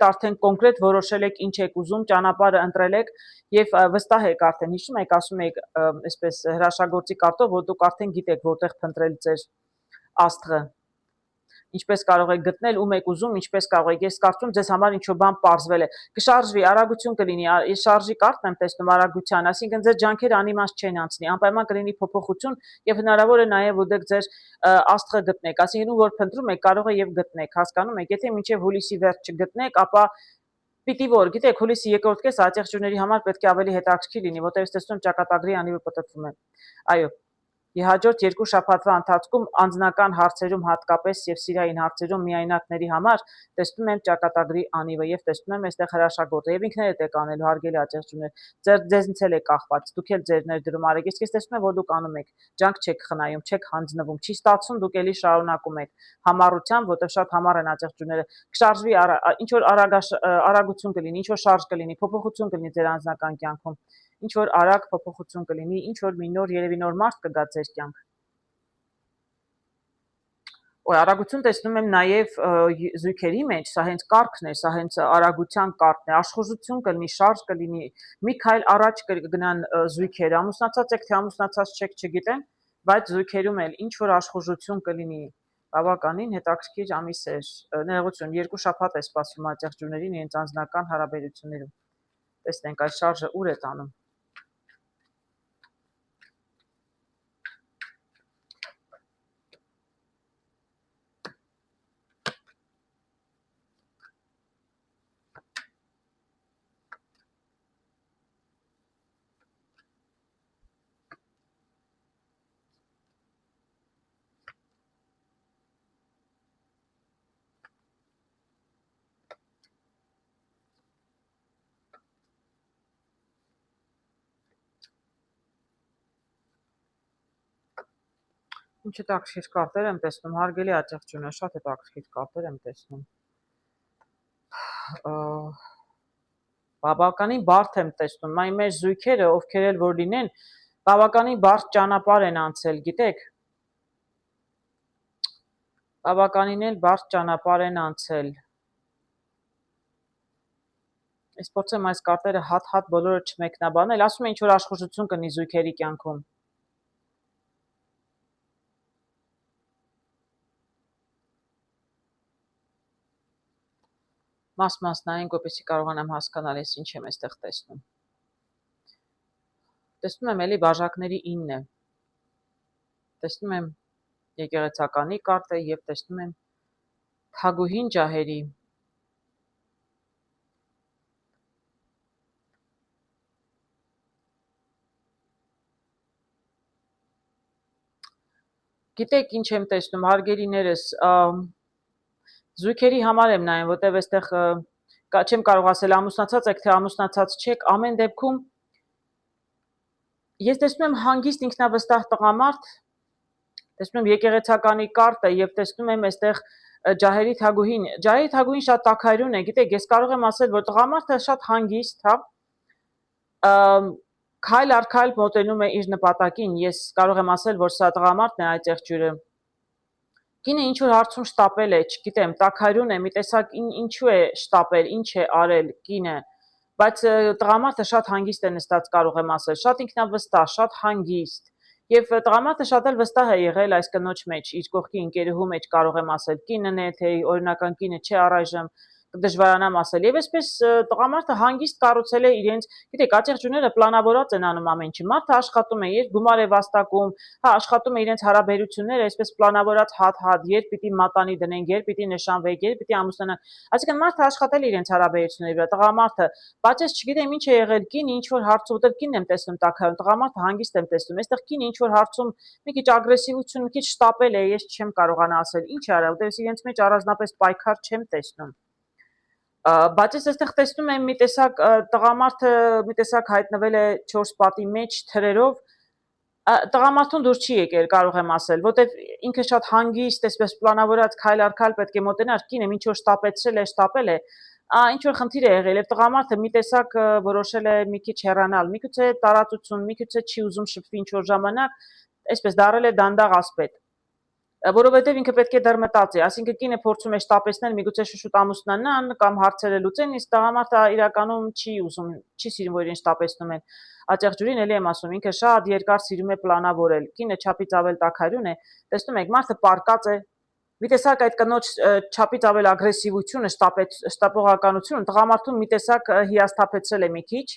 արդեն կոնկրետ որոշել եք ինչ եք ուզում, ճանապարհը ընտրել եք եւ վստահ եք արդեն, հիշում եք, ասում եք այսպես հրաշագործի կարտով, որ դուք արդեն գիտեք որտեղ փնտրել ձեր աստղը, ինչպես կարող եք գտնել, ում եք ուզում, ինչպես կարող եք։ Ես կարծում ձեզ համար ինչ-որ բան պարզվել է։ Կշարժվի, արագություն կլինի, ես շարժի կարտն եմ տեսնում արագության, այսինքն ձեր ջանքերը անիմաստ չեն անցնի, անպայման կլինի փոփոխություն եւ հնարավոր է նաեւ որ դուք ձեր աստղը գտնեք, այսինքն ում որ փնտրում եք, կարող է եւ գտնեք, հասկանում եք։ Եթե մինչեւ հուլիսի վերջ չգտնեք, ապա պիտի որ, գիտեք, հուլիսի երկրորդ կեսը աջեղջյուրների համար պետք է ավելի հետաքրքիր լինի, որտեղ ես տեսնում ճակատագրի անիվը պտտվում է։ Այո, հաջորդ 2 շաբաթվա ընթացքում անձնական հարցերում հատկապես եւ սիրային հարցերում միայնակների համար տեսնում եմ ճակատագրի անիվը եւ տեսնում եմ այստեղ հրաշագործը եւ ինքներդ եք անելու հարգելի աջեղջյուրներ, ձեզնից էլ է կախված, դուք էլ ձեր ներդրում արեք, ես տեսնում եմ որ դուք անում եք, ջանք չեք խնայում, չեք հանձնվում, չի ստացվում, դուք էլի շարունակում եք համառությամբ, որտեղ շատ համառ են աջեղջյուրները, կշարժվի, ինչ որ արագություն կլինի, ինչ որ շարժ կլինի, փոփոխություն կլինի ձեր անձնական կյանքում, ինչ որ արագ փոփոխություն կլինի, ինչ որ մի նոր երևի նոր մարդ կգա ձեր կյանք։ Արագություն տեսնում եմ նաև զույգերի մեջ, սա հենց կարգն է, սա հենց արագության կարգն է, աշխուժություն կլինի, շարժ կլինի, մի քայլ առաջ կգնան զույգերը, ամուսնացած եք թե ամուսնացած չեք, չգիտեմ, բայց զույգերում էլ ինչ որ աշխուժություն կլինի, բավականին հետաքրքիր ամիս է, ներողություն, 2 շաբաթ է սպասվում աջեղջյուրներին իրենց անձնական հարաբերություններում։ Տեսնենք այս շարժը ուր է տանում։ Ինչ հետաքրքիր կարտեր եմ տեսնում, հարգելի աջեղջյուրներ, շատ հետաքրքիր կարտեր եմ տեսնում։ Բավականին բարդ եմ տեսնում, այն մեր զույգերը, ովքեր էլ որ լինեն, բավականին բարդ ճանապարհ են անցել, գիտեք։ Բավականին էլ բարդ ճանապարհ են անցել։ Ես փորձեմ այս կարտերը հատ-հատ բոլորը չմեկնաբանել, ասում են ինչ որ աշխուժություն կլինի զույգերի կյանքում։ Մասնային, որպեսզի կարողանամ հասկանալ ես ինչ եմ այստեղ տեսնում։ Տեսնում եմ էլի բաժակների 9 է։ Տեսնում եմ եկեղեցականի կարտը եւ տեսնում եմ թագուհին ջահերի։ Գիտեք ինչ եմ տեսնում, հարգելիներս, Զույգերի համար եմ նայում, որտեվ այստեղ չեմ կարող ասել ամուսնացած եք, թե ամուսնացած չեք, ամեն դեպքում ես տեսնում եմ հանգիստ ինքնավստահ տղամարդ, տեսնում եմ եկեղեցականի կարտը եւ տեսնում եմ այստեղ ջահերի թագուհին շատ տաքայրուն է, գիտեք, ես կարող եմ ասել, որ տղամարդը շատ հանգիստ, հա, քայլ առ քայլ մոտենում է իր նպատակին, ես կարող եմ ասել, որ սա տղամարդն է այդ եղջյուրը։ Կինը ինչ որ հարցում շտապել է, չգիտեմ, տաքայրուն է, մի տեսակ ինչու է շտապել, ինչ է արել կինը, բայց տղամարդը շատ հանգիստ է նստած, կարող եմ ասել, շատ ինքնավստահ, շատ հանգիստ։ Եվ տղամարդը շատ էլ վստահ է եղել այս կնոջ մեջ, իր կողքի ընկերուհու մեջ, կարող եմ ասել, կինն է, թե օրինական կինը չէ առայժմ, դժվարանամ ասել։ Եվ այսպես տղամարդը հանգիստ կառուցել է իրենց, գիտեք, աջեղջուները պլանավորած են անում ամեն ինչ։ Մարդը աշխատում է, երբ գումար է վաստակում, հա, աշխատում է իրենց հարաբերությունները, այսպես պլանավորած հատ-հատ, երբ պիտի մատանի դնեն, երբ պիտի նշանվեք, երբ պիտի ամուսնանան։ Այսինքն մարդը աշխատել է իրենց հարաբերությունների վրա, տղամարդը, բայց ես չգիտեմ ինչ է եղել կինը, ինչ որ հարցում, որտեղ կինն եմ տեսնում տաքայում, տղամարդը հանգիստ եմ տեսնում։ Այստեղ կինը ինչ որ հարցում մի քիչ ագրեսիվություն, մի քիչ շտապել է, ես չեմ կարողանա ասել ինչ է արել, որտեղ իրենց մեջ առանձնապես պայքար չեմ տեսնում։ Բայց ես այստեղ տեսնում եմ մի տեսակ տղամարդը մի տեսակ հայտնվել է 4 պատի մեջ թրերով, տղամարդուն դուր չի եկել, կարող եմ ասել, որտեվ ինքը շատ հանգիստ, այսպես պլանավորած քայլ առ քայլ պետք է մոտենար, կինը ինչ որ շտապել է, ինչ որ խնդիր է եղել, եւ տղամարդը մի տեսակ որոշել է մի քիչ հեռանալ, միգուցե տարածություն, միգուցե չի ուզում շփվի ինչ որ ժամանակ, այսպես դարել է դանդաղ ասպետ։ Որովհետև ինքը պետք է դեռ մտածի, այսինքն կինը փորձում է շտապեցնել, միգուցե շուտ ամուսնանան կամ հարցերը լուծեն, իսկ տղամարդը իրականում չի ուզում, չի սիրում, որ իրեն շտապեցնում են։ Աջեղջուրին էլի եմ ասում, ինքը շատ երկար սիրում է պլանավորել, կինը չափից ավել տաքայրուն է, տեսնում եք, մարդը պարկած է, մի տեսակ այդ կնոջ չափից ավել ագրեսիվությունը, շտապողականությունը տղամարդուն մի տեսակ հիասթափեցրել է մի քիչ,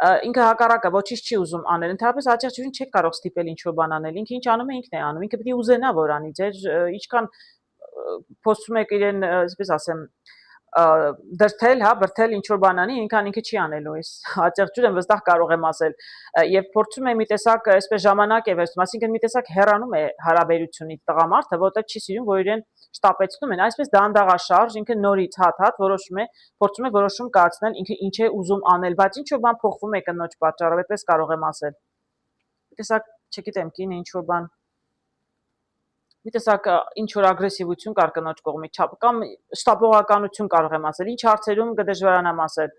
ինքը հակառակը ոչինչ չի ուզում անել, ընդհանրապես աջեղջուրին չեք կարող ստիպել ինչ-որ բան անել, ինքը ինչ անում է, ինքն է անում, ինքը պիտի ուզենա, որ անի, ձեր ինչքան փորձում եք իրեն, այսպես ասեմ, դրթել, հա, բրթել ինչ-որ բան անի, ինքան ինքը չի անելու, այս աջեղջուրը վստահ կարող եմ ասել, եւ փորձում է մի տեսակ այսպես ժամանակ է վերցնում, այսինքն մի տեսակ հեռանում է հարաբերությունից տղամարդը, որտեղ չի սիրում, որ իրեն շտապեցնում են, այսպես դանդաղաշարժ, ինքը նորից հատ-հատ որոշում է, փորձում է որոշում կայացնել, ինքը ինչ է ուզում անել, բայց ինչ որ բան փոխվում է կնոջ պատճառով, այդպես կարող եմ ասել։ Մի տեսակ, չգիտեմ, կինը ինչ որ բան, մի տեսակ ինչ որ ագրեսիվություն կար կնոջ կողմից, կամ շտապողականություն կարող եմ ասել, ինչ հարցերում կդժվարանամ ասել։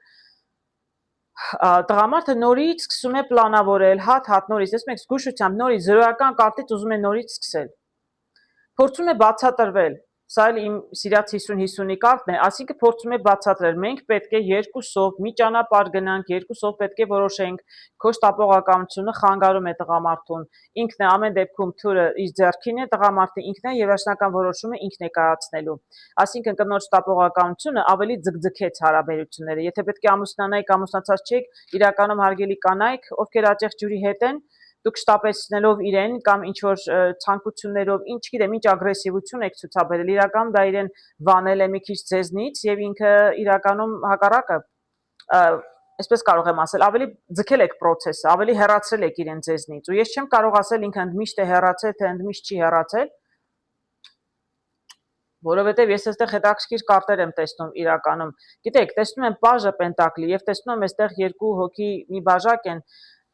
Տղամարդը նորից սկսում է պլանավորել, հատ-հատ նորից, տեսնում եք, զգուշությամբ նորից 0-ական կարգից ուզում է նորից սկսել։ Փորձում է բացատրվել, սա էլ իմ սիրած 50-50-ի կարգն է, այսինքն փորձում է բացատրել, մենք պետք է երկուսով մի ճանապարհ գնանք, երկուսով պետք է որոշենք, քո շտապողականությունը խանգարում է տղամարդուն, ինքն է ամեն դեպքում թուրը իր ձեռքին է, տղամարդը ինքն է եւ վերջնական որոշումը ինքն է կայացնելու, այսինքն կնոջ շտապողականությունը ավելի ձգձգեց հարաբերությունները, եթե պետք է ամուսնանայիք, ամուսնացած չեք, իրականում հարգելի կանայք, ովքեր աջեղջուրի հետ են, դուք շտապեցնելով իրեն կամ ինչ որ ցանկություններով, ինչ գիտեմ, ինչ ագրեսիվություն եք ցուցաբերել, իրականում դա իրեն վանել է մի քիչ ձեզնից եւ ինքը իրականում հակառակը, այսպես կարող եմ ասել, ավելի ձգել եք process-ը, ավելի հեռացրել եք իրեն ձեզնից, ու ես չեմ կարող ասել ինքը ընդմիշտ է հեռացել, թե ընդմիշտ չի հեռացել, որովհետեւ ես այստեղ հետաքրքիր կարտեր եմ տեսնում իրականում։ Գիտեք, տեսնում եմ պաժը պենտակլի եւ տեսնում եմ այստեղ երկու հոգի մի բաժակ են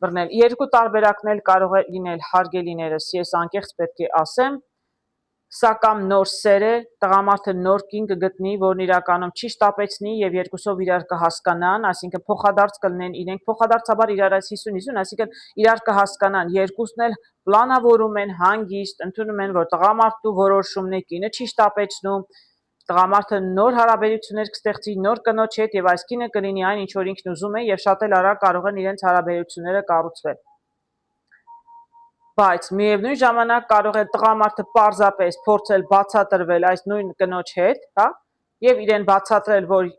բռնել, երկու տարբերակն էլ կարող է լինել հարգելիներս, ես անկեղծ պետք է ասեմ, սա կամ նոր սեր է, տղամարդը նոր կին կգտնի, որն իրականում չի շտապեցնի եւ երկուսով իրար կհասկանան, այսինքն փոխադարձ կլինեն իրենք փոխադարձաբար իրար այս 50-50, այսինքն իրար կհասկանան, երկուսն էլ պլանավորում են հանգիստ, ընդունում են, որ տղամարդու որոշումն է, կինը չի շտապեցնում, տղամարդը նոր հարաբերություններ կստեղծի նոր կնոջ հետ եւ այս կինը կլինի այն, ինչ որ ինքն ուզում է եւ շատ էլ արագ կարող են իրենց հարաբերությունները կառուցվել։ Բայց միևնույն ժամանակ կարող է տղամարդը պարզապես փորձել բացատրվել այս նույն կնոջ հետ, հա, եւ իրեն բացատրել, որ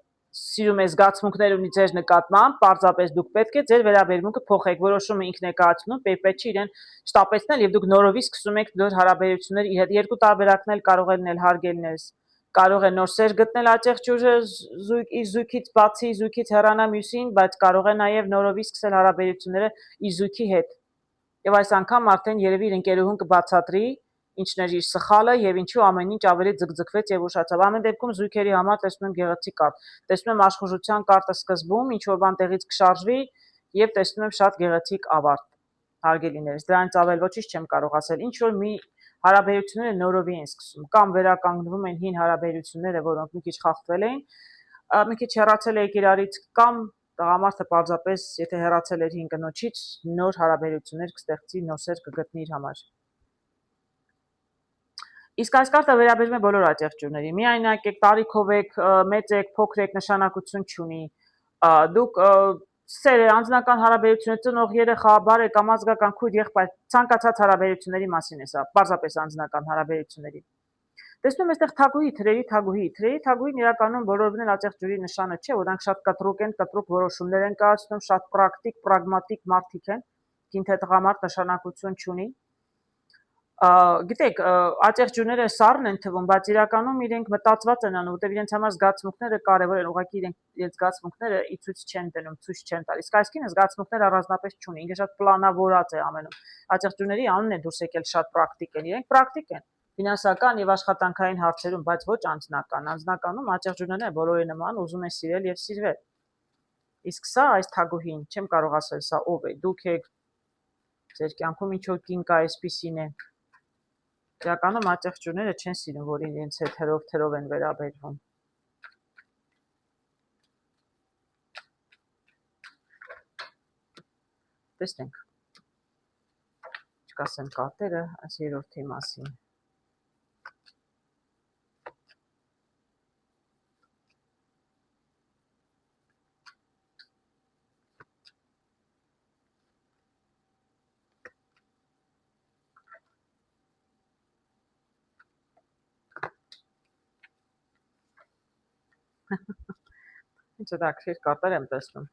սիրում է զգացմունքներ ունի ձեր նկատմամբ, պարզապես դուք պետք է ձեր վերաբերմունքը փոխեք, որոշումը ինքն է կայացնում, պետք չէ իրեն շտապեցնել եւ դուք նորովի սկսում եք նոր հարաբերություններ իր հետ, երկու տարբերակն էլ կարող է լինել հարգելիներս։ Կարող է նոր սեր գտնել աջեղջուրը իր զույգից բացի, զույգից հեռանա մյուսին, բայց կարող է նաեւ նորովի սկսել հարաբերությունները իր զույգի հետ։ Եվ այս անգամ արդեն երևի իր ընկերուհուն կբացատրի, ինչն էր իր սխալը եւ ինչու ամեն ինչ ավելի ձգձգվեց եւ ուշացավ։ Ամեն դեպքում զույգերի համար տեսնում եմ գեղեցիկ կարտ։ Տեսնում եմ աշխուժության կարտը սկզբում, ինչ որ բան տեղից կշարժվի եւ տեսնում եմ շատ գեղեցիկ ավարտ։ Հարգելիներս, դրանից ավել ոչինչ չեմ կարող ասել։ Ինչ որ մի հարաբերությունները նորովի են սկսում կամ վերականգնվում են հին հարաբերությունները, որոնք մի քիչ խախտվել էին, մի քիչ հեռացել եք իրարից կամ տղամարդը պարզապես, եթե հեռացել էր հին կնոջից, նոր հարաբերություններ կստեղծի, նոր սեր կգտնի իր համար։ Իսկ այս կարտը վերաբերում է բոլոր աջակցություններին։ Միայնակ եք, տարիքով եք, մեծ եք, փոքր եք, նշանակություն չունի։ Դուք սեր անձնական հարաբերություններ, ծնող երեխա, բարեկամ, ազգական քույր, եղբայր, ցանկացած հարաբերությունների մասին է սա, պարզապես անձնական հարաբերությունների։ Տեսնում եմ այստեղ թագուհի, թրերի թագուհին իրականում բոլորովին էլ աջակցությունների նշանը չէ, որանք շատ կտրուկ են, կտրուկ որոշումներ են կայացնում, շատ պրակտիկ, պրագմատիկ մարդիկ են, կին թե տղամարդ նշանակություն չունի։ Գիտեք, աջակցությունները սառն են թվում, բայց իրականում իրենք մտածված են անում, որտեղ իրենց համար զգացմունքները կարևոր են, ուղղակի իրենց զգացմունքները ի ցույց չեն դնում, ցույց չեն տալիս։ Իսկ այս կինը զգացմունքներ առանձնապես չունի, ինքը շատ պլանավորած է ամենում։ Աջակցությունների անունն է դուրս եկել շատ պրակտիկ են, իրենք պրակտիկ են ֆինանսական եւ աշխատանքային հարցերում, բայց ոչ անձնական։ Անձնականում աջակցությունները բոլորի նման ուզում են սիրել եւ սիրվել։ Իսկ սա այս թագուհին, չեմ կարող ասել սա ով է։ Դուք եք, ձեր կյանքում ինչ որ կին կա, այսպիսին է։ Իրականում աջակցությունները չեն սիրում, որ իրենց հետ թերով են վերաբերվում։ Տեսնենք։ Չկասեմ կարտերը այս երրորդի մասին։ Ինչ հետաքրքիր կարտեր եմ տեսնում։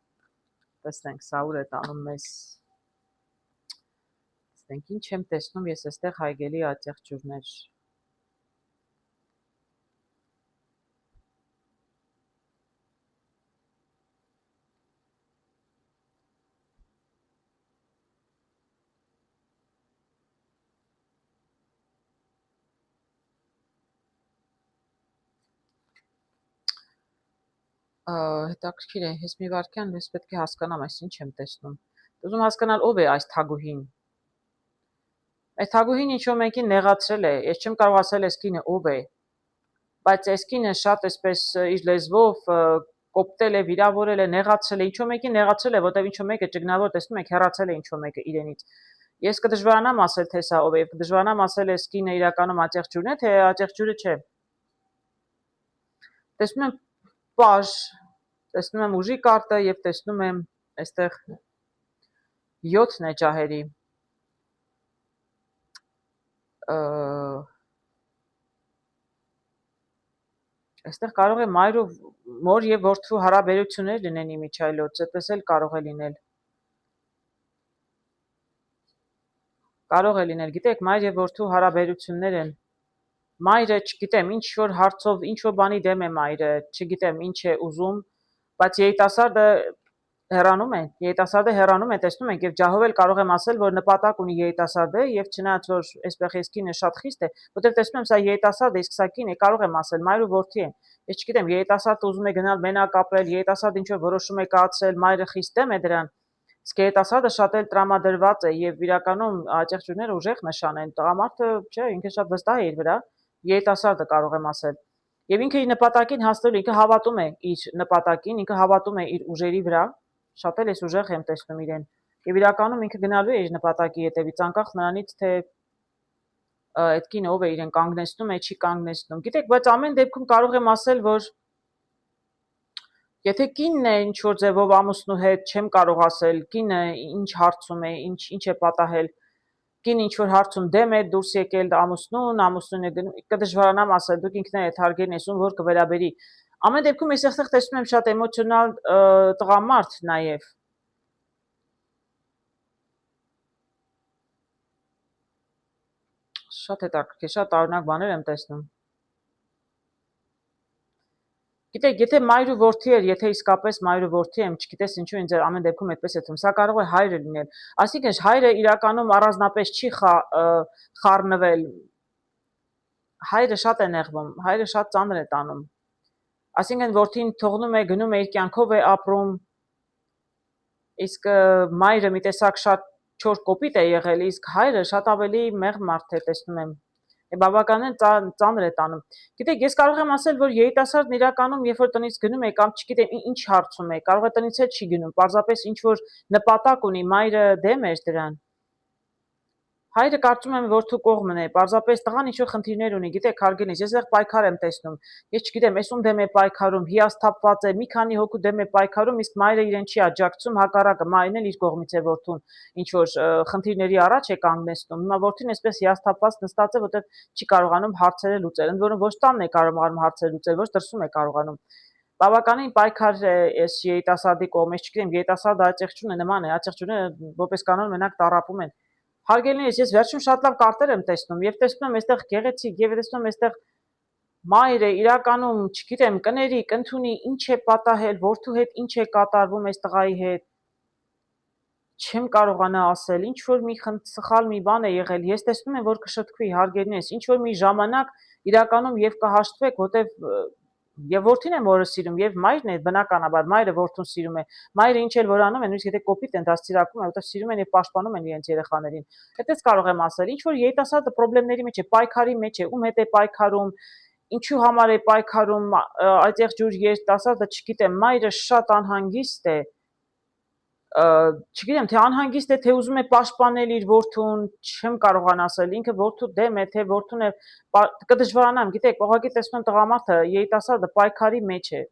Տեսնենք, սա ուր է տանում մեզ։ Տեսնենք, ինչ եմ տեսնում ես այստեղ հարգելի աջակցություններ։ Հետաքրքիր է, ես մի վարքյան ես պետք է հասկանամ, այս ինչ եմ տեսնում։ Ուզում հասկանալ ով է այս թագուհին։ Այս թագուհին ինչ որ մեկին նեղացրել է, ես չեմ կարող ասել այս կինը ով է, բայց այս կինը շատ էսպես իր լեզվով կոպտել է, վիրավորել է, նեղացրել է, ինչ որ մեկին նեղացրել է, որտեղ ինչ որ մեկը ճգնավոր տեսնում եք հեռացել է ինչ որ մեկը իրենից։ Ես կդժվարանամ ասել թե սա ով է, կդժվարանամ ասել այս կինը իրականում աջակցություն է, թե աջակցությունը չէ։ Տեսնում եմ պաժ, տեսնում եմ ուժի կարտը եւ տեսնում եմ այստեղ 7 է ջահերի։ Այստեղ կարող է մայր ու մոր եւ որդու հարաբերություններ լինեն իմիջայլոց, այդպես էլ կարող է լինել։ Կարող է լինել, գիտեք, մայր եւ որդու հարաբերություններ են։ Մայրը, չգիտեմ, ինչ որ հարցով, ինչ որ բանի դեմ է մայրը, չգիտեմ, ինչ է ուզում, բայց երիտասարդը հեռանում է, տեսնում եք, եւ ջահով էլ կարող եմ ասել, որ նպատակ ունի երիտասարդը եւ չնայած որ այսպես էս կինը շատ խիստ է, որտեղ տեսնում եմ սա երիտասարդ է, իսկ սա կին է, կարող եմ ասել, մայր ու որդի են։ Ես չգիտեմ, երիտասարդը ուզում է գնալ մենակ ապրել, երիտասարդը ինչ որ որոշում է կայացրել, մայրը խիստ դեմ է դրան։ Իսկ երիտասարդը շատ էլ տրամադրված է եւ իրականում աջակցությունները ուժեղ նշան են։ Տղամարդը, չէ, ինքը շատ վստահ է իր վրա, երիտասարդը կարող եմ ասել։ Եվ ինքը իր նպատակին հասնելու, ինքը հավատում է իր նպատակին, ինքը հավատում է իր ուժերի վրա, շատ էլ ես ուժեղ եմ տեսնում իրեն։ Եվ իրականում ինքը գնալու է իր նպատակի հետևից, անկախ նրանից, թե այդ կինը ով է իրեն կանգնեցնում է, չի կանգնեցնում։ Գիտեք, բայց ամեն դեպքում կարող եմ ասել, որ եթե կինն է ինչ որ ձևով ամուսնու հետ, չեմ կարող ասել, կինը ինչ հարցում է, ինչ է պատահել, կին ինչ որ հարցում դեմ է դուրս եկել ամուսնուն է գնում, կդժվարանամ ասել, դուք ինքներդ հարգեն եսում, որ կվերաբերի։ Ամեն դեպքում ես այստեղ տեսնում եմ շատ էմոցիոնալ տղամարդ նաև։ Շատ հետաքրքիր, շատ տարօրինակ բաներ եմ տեսնում։ Գիտեք, եթե մայր ու որդի էր, եթե իսկապես մայր ու որդի եմ, չգիտես ինչու ինձ ամեն դեպքում այդպես է թվում, սա կարող է հայրը լինել։ Այսինքն հայրը իրականում առանձնապես չի խառնվել, հայրը շատ է նեղվում, հայրը շատ ծանր է տանում։ Այսինքն որդին թողնում է, գնում է իր կյանքով է ապրում, իսկ մայրը մի տեսակ շատ չոր կոպիտ է եղել, իսկ հայրը շատ ավելի մեղմ մարդ է, տեսնում եմ։ Բավականին ծանր է տանում։ Գիտեք, ես կարող եմ ասել, որ երիտասարդն իրականում, երբ որ տնից գնում է կամ չգիտեմ ինչ հարցում է, կարող է տնից էլ չի գնում, պարզապես ինչ որ նպատակ ունի, մայրը դեմ էր դրան։ Հայրը կարծում եմ որդու կողմն է, պարզապես տղան ինչ-որ խնդիրներ ունի, գիտեք, հարգելիս, ես այդտեղ պայքար եմ տեսնում։ Ես չգիտեմ, էս ում դեմ է պայքարում, հիասթափված է, մի քանի հոգու դեմ է պայքարում, իսկ մայրը իրեն չի աջակցում, հակառակը մայրն էլ իր կողմից է որդուն ինչ որ խնդիրների առաջ է կանգնեցնում։ Հիմա որդին այսպես հիասթափված նստած է, որտեղ չի կարողանում հարցերը լուծել։ Ընդ որում ոչ տանն է կարողանում հարցերը լուծել, ոչ դրսում է կարողանում։ Բավականին պայքար է այս երիտասարդի կողմից, չգիտեմ, երիտասարդը այծեղջունը նման է, այծեղջունը որպես կանոն մենակ տառապում են։ Հարգելիներս, ես վերջում շատ լավ կարտեր եմ տեսնում եւ տեսնում եմ այստեղ գեղեցիկ եւ տեսնում եմ այստեղ մայրը իրականում, չգիտեմ, կների, կընդունի, ինչ է պատահել, որդու հետ ինչ է կատարվում այս տղայի հետ։ Չեմ կարողանա ասել, ինչ որ մի սխալ մի բան է եղել։ Ես տեսնում եմ, որ կշտկվի, հարգելիներս, ինչ որ մի ժամանակ իրականում եւ կհաշտվեք, որտեվ եւ որդին է մորը սիրում եւ մայրն է բնականաբար մայրը որդուն սիրում է մայրը ինչ էլ որ անում են նույնիսկ եթե կոպիտ են դաստիարակում են որտեղ սիրում են եւ պաշտպանում են իրենց երեխաներին այդպես կարող եմ ասել ինչ որ երիտասարդը խնդիրների մեջ է պայքարի մեջ է ում հետ է պայքարում ինչու համար է պայքարում այդեղ ջուր երիտասարդը չգիտեմ մայրը շատ անհանգիստ է չգիտեմ թե անհանգիստ է թե ուզում է պաշտպանել իր որդուն չեմ կարողանա ասել ինքը որդու դեմ է թե որդուն է կդժվարանամ գիտեք ուղղակի տեսնում տղամարդը երիտասարդը պայքարի մեջ է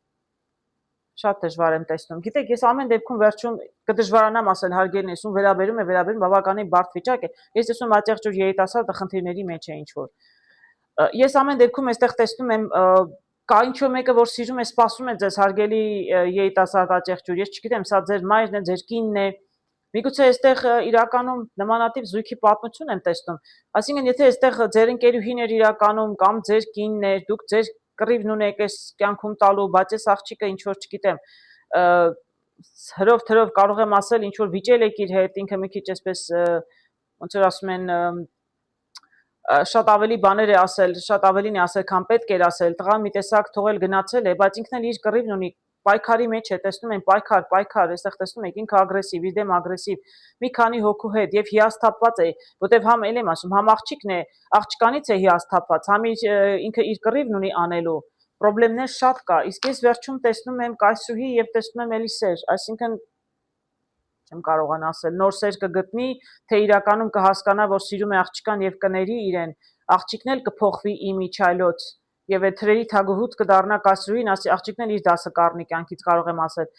շատ դժվար եմ տեսնում գիտեք ես ամեն դեպքում վերջում կդժվարանամ ասել հարգելիներս ում վերաբերում բավականին բարդ վիճակ է ես տեսնում այդեղ ջուր երիտասարդը խնդիրների մեջ է ինչ որ ես ամեն դեպքում այստեղ տեսնում եմ կա ինչ-որ մեկը, որ սիրում է, սպասում է ձեզ հարգելի երիտասարդ աջեղջուր, ես չգիտեմ, սա ձեր մայրն է, ձեր կինն է, միգուցե այստեղ իրականում նմանատիպ զույգի պատմություն եմ տեսնում, այսինքն եթե այստեղ ձեր ընկերուհին էր իրականում կամ ձեր կինն էր, դուք ձեր կռիվն ունեք այս կյանքում տալու, բայց այս աղջիկը ինչ-որ չգիտեմ, հրով-թրով կարող եմ ասել, ինչ-որ վիճել եք իր հետ, ինքը մի քիչ այսպես, ոնց որ ասում են, շատ ավելի բաներ է ասել, շատ ավելին է ասել, քան պետք էր ասել, տղան մի տեսակ թողել գնացել է, բայց ինքն էլ իր կռիվն ունի, պայքարի մեջ է, տեսնում են պայքար, այստեղ տեսնում եք ինքը ագրեսիվ, իր դեմ ագրեսիվ, մի քանի հոգու հետ եւ հիասթափված է, որտեվ համ էլ եմ ասում, համ աղջիկն է, աղջկանից է հիասթափված, համ ինքը իր կռիվն ունի անելու, խնդիրներ շատ կա, իսկ ես վերջում տեսնում եմ կայսրուհի եւ տեսնում եմ էլի սեր, այսինքն չեմ կարողանա ասել, նոր սեր կգտնի, թե իրականում կհասկանա, որ սիրում է աղջկան եւ կների իրեն, աղջիկն էլ կփոխվի իմիջայլոց եւ այդ թրերի թագուհուց կդառնա կասրուին, ասի աղջիկն էլ իր դասը կառնի կյանքից կարող եմ ասել։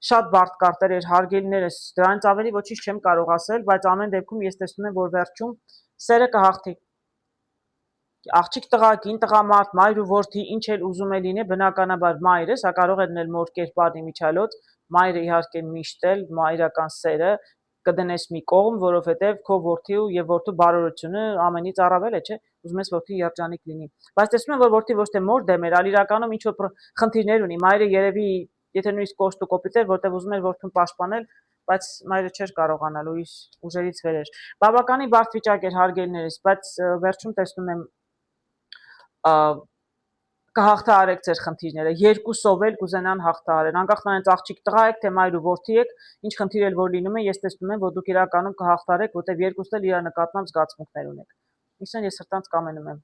Շատ բարդ կարտեր էր հարգելիներս, դրանից ավելի ոչինչ չեմ կարող ասել, բայց ամեն դեպքում ես տեսնում եմ, որ վերջում սերը կհաղթի։ Աղջիկ տղա, կին տղամարդ, մայր ու որդի, ինչ էլ ուզում է լինի, բնականաբար մայրը, սա կարող է լինել մոր կերպար իմիջայլոց, մայրը իհարկե միշտ էլ մայրական սերը կդնես մի կողմ, որովհետև քո որդի եւ որդու բարօրությունը ամենից առավել է, չէ՞, ուզում ես որդի երջանիկ լինի։ Բայց տեսնում եմ, որ որդի ոչ թե մոր դեմ էր, այլ իրականում ինչ որ խնդիրներ ունի։ Մայրը երևի, եթե նույնիսկ կոշտ ու կոպիտ էր, որտեղ ուզում էր որդուն պաշտպանել, բայց մայրը չէր կարողանալու իր ուժերից վեր էր։ Բավականին բարդ վիճակ էր հարգելիներս, բայց վերջում տեսնում եմ կհաղթահարեք ձեր խնդիրները, երկուսով էլ կուզենան հաղթահարեն, անկախ նրանից աղջիկ տղա եք, թե մայր ու որդի եք, ինչ խնդիր էլ որ լինում է, ես տեսնում եմ, որ դուք իրականում կհաղթահարեք, որտեղ երկուսն էլ իր նկատմամբ զգացմունքներ ունեք։ Իսկն ես սրտանց կամենում եմ։